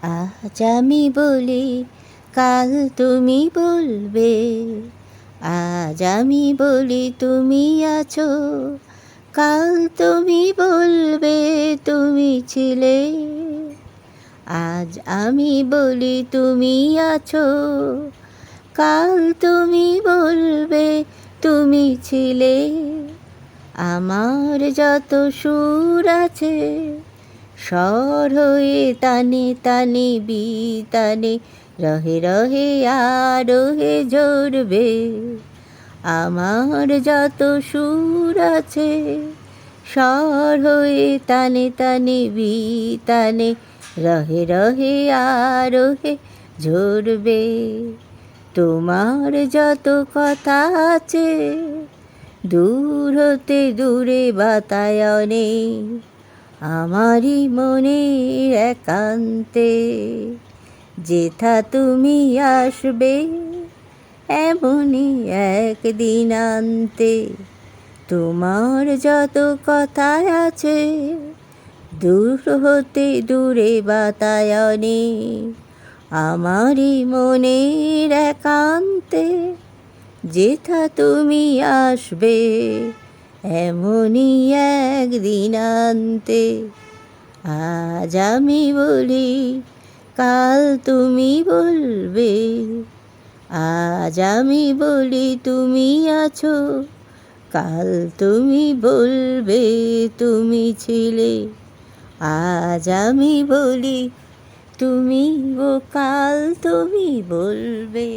আজ আমি বলি, কাল তুমি বলবে। আজ আমি বলি তুমি আছো, কাল তুমি বলবে তুমি ছিলে। আজ আমি বলি তুমি আছো, কাল তুমি বলবে তুমি ছিলে। আমার যত সুর আছে স্বর হয়ে তানে তানে বিতানে রহে রহে আরোহে ঝরবে। আমার যত সুর আছে স্বর হয়ে তানে তানে বিতানে রহে রহে আরোহে ঝরবে। তোমার যত কথা আছে দূর হতে দূরে বাতায়নে, আমারই মনের একান্তে যেথা তুমি আসবে এমনই একদিন আনতে। তোমার যত কথা আছে দূর হতে দূরে বাতায়নে, আমারই মনের একান্তে যেথা তুমি আসবে এমনই একদিন আনতে। আজ আমি বলি, কাল তুমি বলবে। আজ আমি বলি তুমি আছো, কাল তুমি বলবে তুমি ছিলে। আজ আমি বলি তুমি গো, কাল তুমি বলবে।